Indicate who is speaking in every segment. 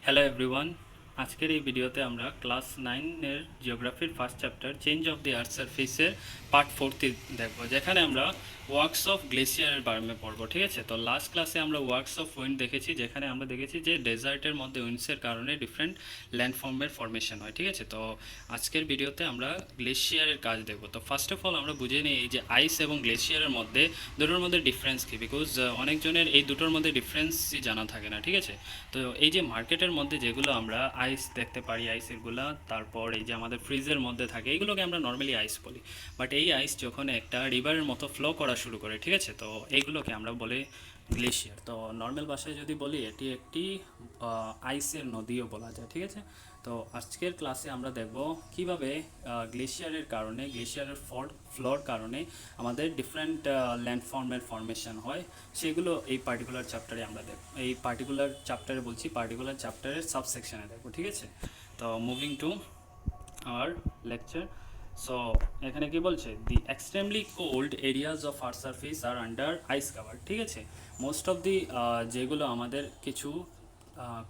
Speaker 1: Hello everyone, আজকের এই ভিডিওতে আমরা ক্লাস 9-এর জিওগ্রাফির first chapter change of the earth সারফেসের পার্ট 4 দেখব, যেখানে আমরা ওয়ার্কস অফ গ্লেসিয়ারের বারে পড়বো। ঠিক আছে, তো লাস্ট ক্লাসে আমরা ওয়ার্কস অফ উইন্ড দেখেছি, যেখানে আমরা দেখেছি যে ডেজার্টের মধ্যে উইন্ডসের কারণে ডিফারেন্ট ল্যান্ডফর্মের ফর্মেশন হয়। ঠিক আছে, তো আজকের ভিডিওতে আমরা গ্লেশিয়ারের কাজ দেখব। তো ফার্স্ট অফ অল আমরা বুঝে নিই এই যে আইস এবং গ্লেশিয়ারের মধ্যে দুটোর মধ্যে ডিফারেন্স কী, বিকজ অনেকজনের এই দুটোর মধ্যে ডিফারেন্সই জানা থাকে না। ঠিক আছে, তো এই যে মার্কেটের মধ্যে যেগুলো আমরা আইস দেখতে পারি, আইসেরগুলো, তারপর এই যে আমাদের ফ্রিজের মধ্যে থাকে, এইগুলোকে আমরা নর্মালি আইস বলি। বাট এই আইস যখন একটা রিভারের মতো ফ্লো করা শুরু করে, ঠিক আছে, তো এইগুলোকে আমরা বলি গ্লেশিয়ার। তো নর্মাল ভাষায় যদি বলি, এটি একটি আইসের নদীও বলা যায়। ঠিক আছে, তো আজকের ক্লাসে আমরা দেখব কিভাবে গ্লেশিয়ারের কারণে, গ্লেশিয়ারের ফ্লোর কারণে আমাদের ডিফারেন্ট ল্যান্ডফর্মের ফর্মেশন হয়, সেগুলো এই পার্টিকুলার চ্যাপ্টারে আমরা দেখব। এই পার্টিকুলার চ্যাপ্টারে বলছি, পার্টিকুলার চ্যাপ্টারের সাবসেকশনে দেখব। ঠিক আছে, তো moving to our lecture. So এখানে কি বলছে, the extremely cold areas of earth surface are under ice cover. ঠিক আছে, মোস্ট অফ দি যেগুলো আমাদের কিছু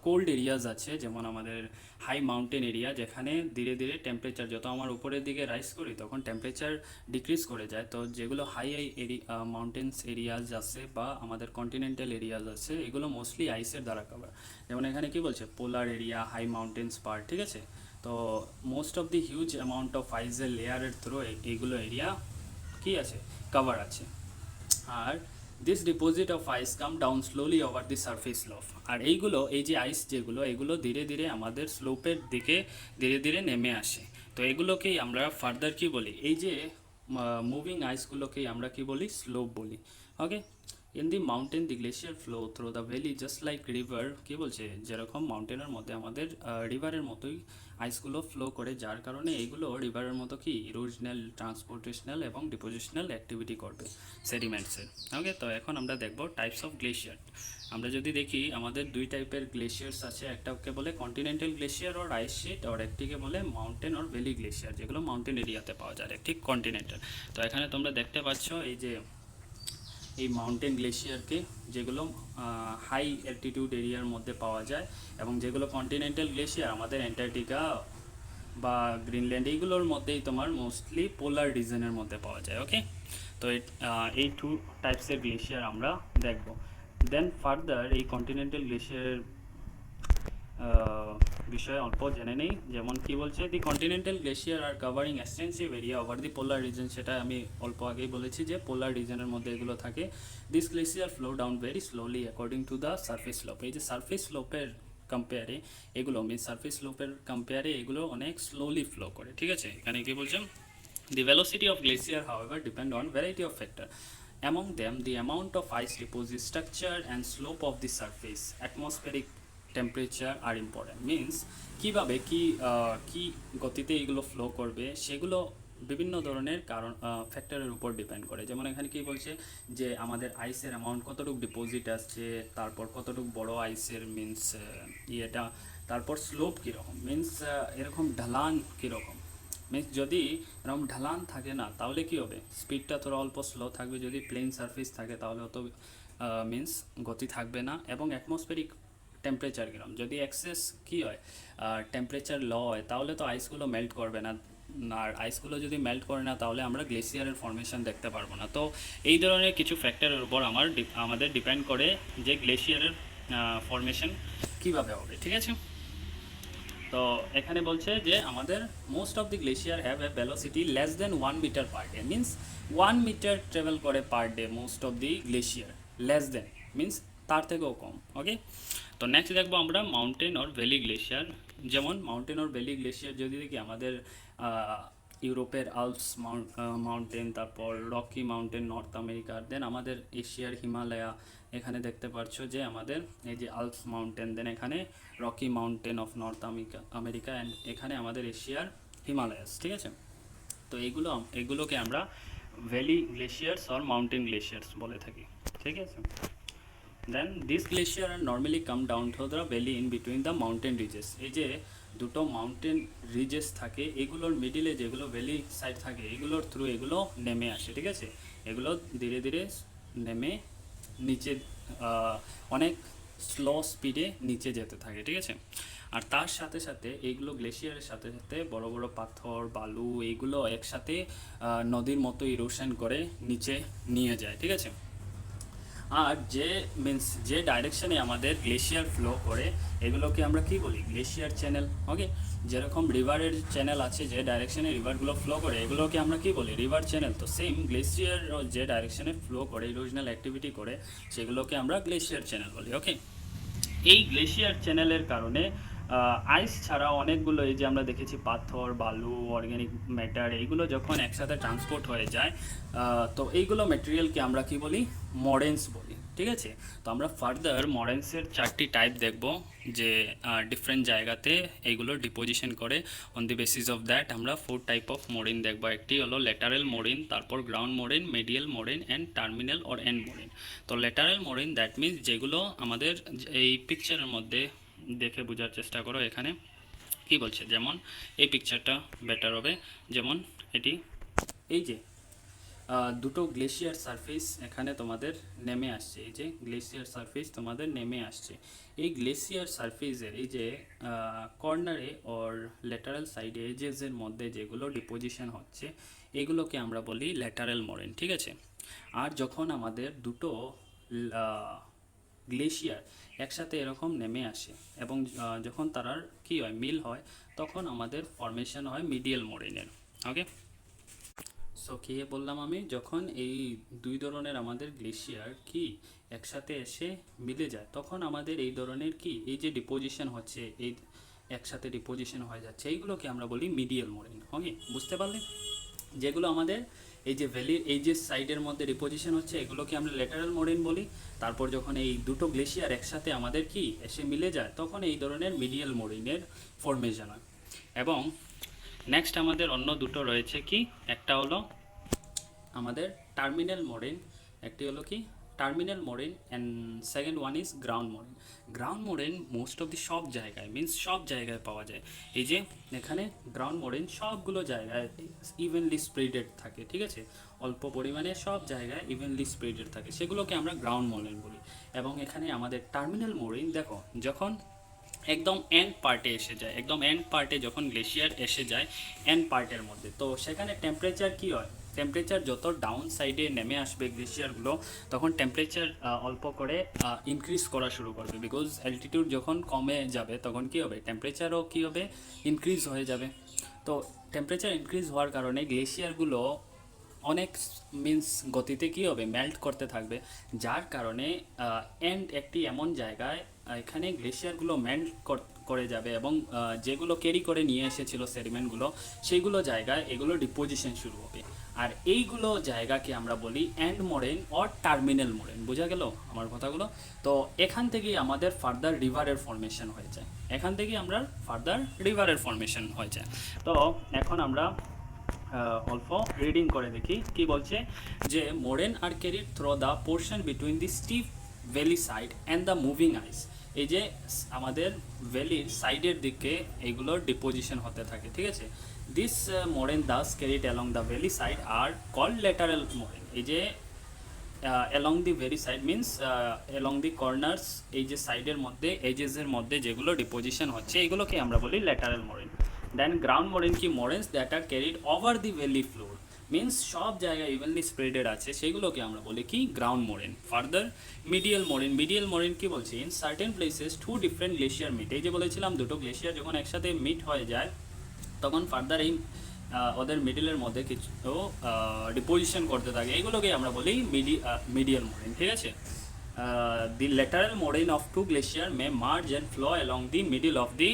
Speaker 1: কোল্ড এরিয়াজ আছে, যেমন আমাদের হাই মাউন্টেন এরিয়া, যেখানে ধীরে ধীরে টেম্পারেচার, যত আমার উপরের দিকে রাইজ করি তখন টেম্পারেচার ডিক্রিজ করে যায়। তো যেগুলো হাই মাউন্টেন্স এরিয়াজ আছে বা আমাদের কন্টিনেন্টাল এরিয়াজ আছে, এগুলো মোস্টলি আইসের দ্বারা কভার। যেমন এখানে কি বলছে, polar area, high mountains part. ঠিক আছে, তো most of the huge amount of আইসের লেয়ারের থ্রু এইগুলো এরিয়া কি আছে, কভার আছে। আর this deposit of ice come down slowly over the surface slope. আর এইগুলো, এই যে আইস যেগুলো, এগুলো ধীরে ধীরে আমাদের স্লোপের দিকে ধীরে ধীরে নেমে আসে। তো এগুলোকেই আমরা ফার্দার কি বলি, এই যে মুভিং আইসগুলোকেই আমরা কি বলি, স্লোপ বলি। Okay, in the mountain the glacier flow through the valley just like river. কী বলছে, যেরকম মাউন্টেনের মধ্যে আমাদের রিভারের মতোই আইসগুলো ফ্লো করে, যার কারণে এইগুলো রিভারের মতো কি ইরোশনাল, ট্রান্সপোর্টেশনাল এবং ডিপোজিশনাল অ্যাক্টিভিটি করবে সেডিমেন্টসের। ওকে, তো এখন আমরা দেখব টাইপস অফ গ্লেশিয়ার। আমরা যদি দেখি, আমাদের দুই টাইপের গ্লেশিয়ার্স আছে, একটাকে বলে কন্টিনেন্টাল গ্লেশিয়ার ওর আইস শিট, আর একটিকে বলে মাউন্টেন ওর ভ্যালি গ্লেশিয়ার, যেগুলো মাউন্টেন এরিয়াতে পাওয়া যায়, ঠিক কন্টিনেন্টাল। তো এখানে তোমরা দেখতে পাচ্ছ এই যে এই মাউন্টেন গ্লেশিয়ারকে, যেগুলো হাই অ্যালটিটিউড এরিয়ার মধ্যে পাওয়া যায়, এবং যেগুলো কন্টিনেন্টাল গ্লেশিয়ার আমাদের অ্যান্টার্কটিকা বা গ্রিনল্যান্ড, এইগুলোর মধ্যেই তোমার মোস্টলি পোলার রিজনের মধ্যে পাওয়া যায়। ওকে, তো এই টু টাইপসের গ্লেশিয়ার আমরা দেখব। দেন ফার্দার এই কন্টিনেন্টাল গ্লেশিয়ারের বিষয়ে অল্প জেনে নেই। যেমন কি বলছে, the continental glacier are covering extensive area over the polar region. সেটা আমি অল্প আগেই বলেছি যে পোলার রিজনের মধ্যে এগুলো থাকে। This glacier flow down very slowly according to the surface slope. এই যে সারফেস স্লোপের কম্পেয়ারে এগুলো, সারফেস স্লোপের কম্পেয়ারে এগুলো অনেক স্লোলি ফ্লো করে। ঠিক আছে, এখানে কি বলছেন, the velocity of glacier however depend on variety of factors. Among them, the amount of ice deposit, structure and slope of the surface, atmospheric temperature are important. Means কিভাবে কি গতিতে এগুলো ফ্লো করবে, সেগুলো বিভিন্ন ধরনের কারণ ফ্যাক্টরের উপর ডিপেন্ড করে। যেমন এখানে কি বলছে যে আমাদের আইসের অ্যামাউন্ট, কতটুকু ডিপোজিট আসছে, তারপর কতটুকু বড় আইসের মিন্স ইয়েটা, তারপর স্লোপ কীরকম, মিন্স এরকম ঢালান কীরকম। মিন্স যদি এরকম ঢালান থাকে না, তাহলে কি হবে, স্পিডটা থোড়া অল্প স্লো থাকবে। যদি প্লেন সারফেস থাকে তাহলে অত মিন্স গতি থাকবে না। এবং অ্যাটমসফেরিক টেম্পারেচার কীরকম, যদি এক্সেস কী হয়, টেম্পারেচার লো হয়, তাহলে তো আইসগুলো মেল্ট করবে না। আর আইসগুলো যদি মেল্ট করে না, তাহলে আমরা গ্লেসিয়ারের ফর্মেশন দেখতে পারবো না। তো এই ধরনের কিছু ফ্যাক্টরের উপর আমাদের ডিপেন্ড করে যে গ্লেসিয়ারের ফর্মেশন কীভাবে হবে। ঠিক আছে, তো এখানে বলছে যে আমাদের most of the glacier have a velocity less than 1 metre per day. Means 1 metre travel করে per day most of the glacier. Less than means তার থেকেও কম। ওকে, তো নেক্সট দেখবো আমরা মাউন্টেন অর ভ্যালি গ্লেশিয়ার। যেমন মাউন্টেন অর ভ্যালি গ্লেশিয়ার যদি দেখি, আমাদের ইউরোপের আলপস মাউন্টেন, তারপর রকি মাউন্টেন নর্থ আমেরিকার, দেন আমাদের এশিয়ার হিমালয়া, এখানে দেখতে পাচ্ছ যে আমাদের এই যে আলপস মাউন্টেন, দেন এখানে Rocky mountain of North America, and এখানে আমাদের এশিয়ার হিমালয়াস। ঠিক আছে, তো এগুলোকে আমরা valley glaciers or mountain glaciers বলে থাকি। ঠিক আছে, then this glacier are normally come down through the valley in between the mountain ridges. এই যে দুটো মাউন্টেন রিজেস থাকে, এগুলোর মিডিলে যেগুলো ভ্যালি সাইড থাকে, এগুলোর থ্রু এগুলো নেমে আসে। ঠিক আছে, এগুলো ধীরে ধীরে নেমে নিচে অনেক স্লো স্পিডে নিচে যেতে থাকে, ঠিক আছে। আর তার সাথে সাথে এইগুলো গ্লেশিয়ারের সাথে সাথে বড় বড় পাথর বালু এইগুলো একসাথে নদীর মতো ইরোশন করে নিচে নিয়ে যায়, ঠিক আছে। আর যে ডাইরেকশনে আমাদের গ্লেশিয়ার ফ্লো করে এগুলোকে আমরা কি বলি, গ্লেশিয়ার চ্যানেল। ওকে, যেরকম রিভারের চ্যানেল আছে, যে ডাইরেকশনে রিভারগুলো ফ্লো করে এগুলোকে আমরা কি বলি, রিভার চ্যানেল। তো সেম গ্লেশিয়ার যে ডাইরেকশনে ফ্লো করে ইরোশনাল অ্যাক্টিভিটি করে সেগুলোকে আমরা গ্লেশিয়ার চ্যানেল বলি। ওকে, এই গ্লেশিয়ার চ্যানেলের কারণে আইস ছাড়া অনেকগুলো, এই যে আমরা দেখেছি পাথর বালু অর্গ্যানিক ম্যাটার, এইগুলো যখন একসাথে ট্রান্সপোর্ট হয়ে যায় তো এইগুলো ম্যাটেরিয়ালকে আমরা কি বলি, মরেন্স বলি, ঠিক আছে। তো আমরা ফার্দার মরেন্সের 4টি টাইপ দেখব, যে ডিফারেন্ট জায়গাতে এইগুলো ডিপোজিশন করে। On the basis of that আমরা 4 টাইপ অফ মোরিন দেখব। একটি হলো ল্যাটারাল মোরিন, তারপর ground moraine, medial moraine and terminal or end moraine. তো ল্যাটারাল মোরিন দ্যাট মিনস যেগুলো আমাদের এই পিকচারের মধ্যে দেখে বোঝার চেষ্টা করো এখানে কি বলছে, যেমন এই পিকচারটা বেটার হবে। যেমন এটি, এই যে দুটো গ্লেশিয়ার সারফেস এখানে তোমাদের নেমে আসছে, এই যে গ্লেশিয়ার সারফেস তোমাদের নেমে আসছে। এই গ্লেশিয়ার সারফেসের এই যে কর্নারে ওর ল্যাটারাল সাইডে এজেসের মধ্যে যেগুলো ডিপোজিশন হচ্ছে এগুলোকে আমরা বলি ল্যাটারাল মোরেন, ঠিক আছে। আর যখন আমাদের দুটো গ্লেশিয়ার একসাথে এরকম নেমে আসে এবং যখন তারার কি হয়, মিল হয়, তখন আমাদের ফর্মেশন হয় মিডিয়াল মোরেনের। ওকে, সো কি বললাম আমি, যখন এই দুই ধরনের আমাদের গ্লেশিয়ার কি একসাথে এসে মিলে যায় তখন আমাদের এই ধরনের কি, এই যে ডিপোজিশন হচ্ছে, এই একসাথে ডিপোজিশন হয়ে যাচ্ছে, এইগুলোকে আমরা বলি মিডিয়াল মোরেন। ওকে, বুঝতে পারলে? যেগুলো আমাদের এই যে ভ্যালির এই যে সাইডের মধ্যে ডিপোজিশন হচ্ছে এগুলোকে আমরা ল্যাটারাল মোরেন বলি। তারপর যখন এই দুটো গ্লেশিয়ার একসাথে আমাদের কি এসে মিলে যায় তখন এই ধরনের মিডিয়াল মোরেনের ফর্মেশন হয়। এবং নেক্সট আমাদের অন্য দুটো রয়েছে, কি একটা হলো আমাদের টার্মিনাল মোরেন, একটি হলো কি terminal moraine and second one is ground moraine. Ground moraine most of the সব জায়গায় মিন্স সব জায়গায় পাওয়া যায়। এই যে এখানে গ্রাউন্ড মোরেন সবগুলো জায়গায় ইভেনলি স্প্রেডেড থাকে, ঠিক আছে, অল্প পরিমাণে সব জায়গায় ইভেনলি স্প্রেডেড থাকে, সেগুলোকে আমরা গ্রাউন্ড মোরেন বলি। এবং এখানে আমাদের টার্মিনাল মোরেন দেখো, যখন একদম এন্ড পার্টে এসে যায়, একদম এন্ড পার্টে যখন গ্লেশিয়ার এসে যায় এন্ড পার্টের মধ্যে, তো সেখানে টেম্পারেচার কি হয়, টেম্পারেচার যত ডাউন সাইডে নেমে আসবে গ্লেশিয়ারগুলো তখন টেম্পারেচার অল্প করে ইনক্রিজ করা শুরু করবে, বিকজ অ্যালটিটিউড যখন কমে যাবে তখন কি হবে, টেম্পারেচারও কি হবে, ইনক্রিজ হয়ে যাবে। তো টেম্পারেচার ইনক্রিজ হওয়ার কারণে গ্লেশিয়ারগুলো অনেক মিন্স গতিতে কী হবে, মেল্ট করতে থাকবে, যার কারণে এন্ড একটি এমন জায়গায় এখানে গ্লেশিয়ারগুলো মেল্ট করে যাবে এবং যেগুলো ক্যারি করে নিয়ে এসেছিল সেডিমেন্টগুলো সেইগুলো জায়গায় এগুলো ডিপোজিশন শুরু হবে। আর এইগুলো জায়গাকে আমরা বলি and Moren or terminal Moren. বোঝা গেল আমার কথাগুলো? তো এখান থেকেই আমাদের ফার্দার রিভারের ফর্মেশন হয়ে যায়, এখান থেকেই আমরা ফার্দার রিভারের ফর্মেশন হয়ে যায়। তো এখন আমরা অল্প রিডিং করে দেখি কি বলছে, যে moraine are carried through the portion between the stiff valley side and the moving ice. এই যে আমাদের ভ্যালির সাইডের দিকে এইগুলোর ডিপোজিশন হতে থাকে, ঠিক আছে। This moraine thus carried along the valley side are called lateral moraine. এই যে along the very side means along the corners, এই যে সাইডের মধ্যে এজেসের মধ্যে যেগুলো ডিপোজিশন হচ্ছে এগুলোকে আমরা বলি lateral moraine. Then ground moraine কি, moraines that are carried over the valley floor means সব জায়গায় ইভেনলি স্প্রেডেড আছে সেগুলোকে আমরা বলি কি ground moraine. Further medial moraine, medial moraine কি বলছে, in certain places two different glacier meet. এই যে বলেছিলাম দুটো গ্লেশিয়ার যখন একসাথে মিট হয়ে যায় তখন ফার্দার এই ওদের মিডিলের মধ্যে কিছু ডিপোজিশন করতে থাকে, এইগুলোকে আমরা বলি মিডিয়াল মোরেন, ঠিক আছে। The lateral moraine of two glacier may merge and flow along the middle of the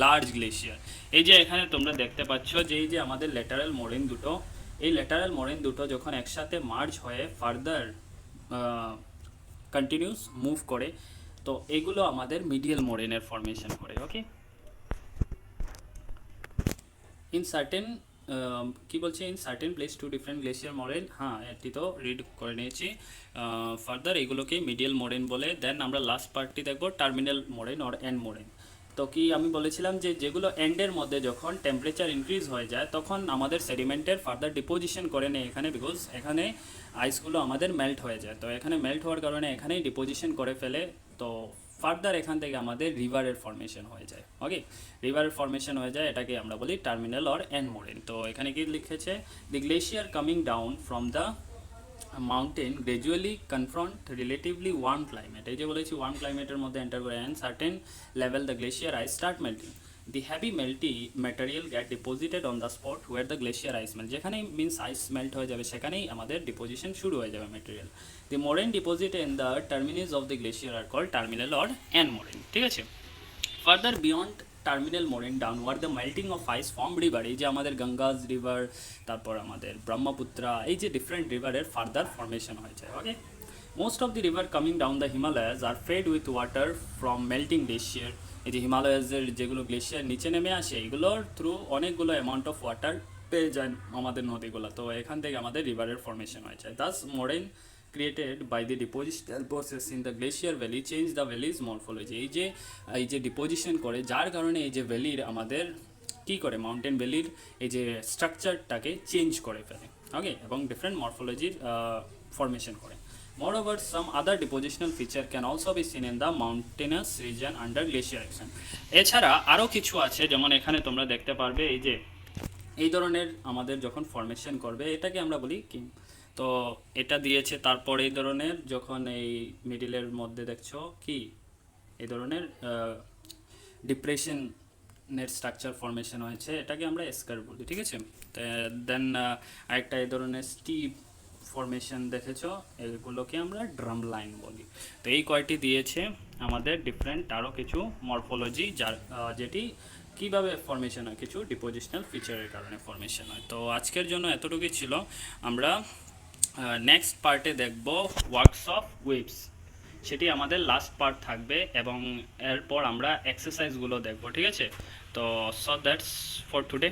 Speaker 1: large glacier. এই যে এখানে তোমরা দেখতে পাচ্ছ যে এই যে আমাদের ল্যাটারাল মোরেন দুটো, এই ল্যাটারাল মোরেন দুটো যখন একসাথে মার্জ হয়ে ফার্দার কন্টিনিউস মুভ করে তো এগুলো আমাদের মিডিয়াল মোরেনের ফর্মেশন করে। ওকে, ইন সার্টেন কি বলছে, in certain place two different glacier moraine, হ্যাঁ এটি তো রিড করে নিয়েছি। ফার্দার এগুলোকে মিডিয়াল মোরেন বলে। দেন আমরা লাস্ট পার্টটি দেখবো terminal Moren or end Moren. তো কি আমি বলেছিলাম যে যেগুলো এন্ডের মধ্যে যখন টেম্পারেচার ইনক্রিজ হয়ে যায় তখন আমাদের সেডিমেন্টের ফার্দার ডিপোজিশন করে নেয় এখানে, বিকজ এখানে আইসগুলো আমাদের মেল্ট হয়ে যায়, তো এখানে মেল্ট হওয়ার কারণে এখানেই ডিপোজিশন করে ফেলে। তো ফার্দার এখান থেকে আমাদের রিভারের ফর্মেশন হয়ে যায়। ওকে, রিভারের ফর্মেশন হয়ে যায়, এটাকে আমরা বলি টার্মিনাল অর এন্ড মোরেন। তো এখানে কি লিখেছে, the glacier coming down from the mountain gradually confront relatively warm climate, এই যে বলেছি ওয়ার্ম ক্লাইমেটের মধ্যে এন্টার করে, and certain level the glacier ice start melting, the heavy melty material get deposited on the spot where the glacier ice melt, যেখানেই means ice melt হয়ে যাবে সেখানেই আমাদের ডিপোজিশন শুরু হয়ে যাবে material. The moraine deposit in the terminus of the glacier are called terminal or end moraine. ঠিক আছে, further beyond terminal moraine downward the melting of ice form river, এই যে আমাদের গঙ্গাজ রিভার, তারপর আমাদের ব্রহ্মপুত্রা, এই যে ডিফারেন্ট রিভারের ফার্দার ফর্মেশন হয়ে যায়। Okay, most of the river coming down the Himalayas are fed with water from melting glacier, এই যে হিমালয়াসের যেগুলো গ্লেশিয়ার নিচে নেমে আসে এগুলোর থ্রু অনেকগুলো অ্যামাউন্ট অফ ওয়াটার পেয়ে যায় আমাদের নদীগুলো, তো এখান থেকে আমাদের রিভারের ফর্মেশন হয়ে যায়। Thus moraine created by the depositional process in the glacier valley change the valley's morphology, এই যে ডিপোজিশন করে যার কারণে এই যে ভ্যালির আমাদের কী করে মাউন্টেন ভ্যালির এই যে স্ট্রাকচারটাকে চেঞ্জ করে ফেলে। ওকে, এবং ডিফারেন্ট মরফোলজির ফর্মেশন করে। Moreover, some other depositional feature can also be seen in the mountainous region under glacier action, এছাড়া আরও কিছু আছে, যেমন এখানে তোমরা দেখতে পারবে এই যে এই ধরনের আমাদের যখন ফর্মেশন করবে এটাকে আমরা বলি কি, তো এটা দিয়েছে, তারপর এই ধরনের যখন এই মিডিলের মধ্যে দেখছো কি এই ধরনের ডিপ্রেশনের স্ট্রাকচার ফর্মেশন হয়েছে, এটাকে আমরা এসকার বলি। ঠিক আছে, দেন আরেকটা এই ধরনের স্টিপ ফর্মেশন দেখেছো, এগুলোকে আমরা ড্রাম লাইন বলি। তো এই কয়টি দিয়েছে আমাদের ডিফারেন্ট আরও কিছু মরফোলজি, যার যেটি কীভাবে ফর্মেশন হয়, কিছু ডিপোজিশনাল ফিচারের কারণে ফর্মেশন হয়। তো আজকের জন্য এতটুকুই ছিল, আমরা নেক্সট পার্টে দেখব ওয়ার্কস অফ ওয়েভস, সেটি আমাদের লাস্ট পার্ট থাকবে, এবং এরপর আমরা এক্সারসাইজগুলো দেখব। ঠিক আছে, তো সো দ্যাটস ফর টুডে।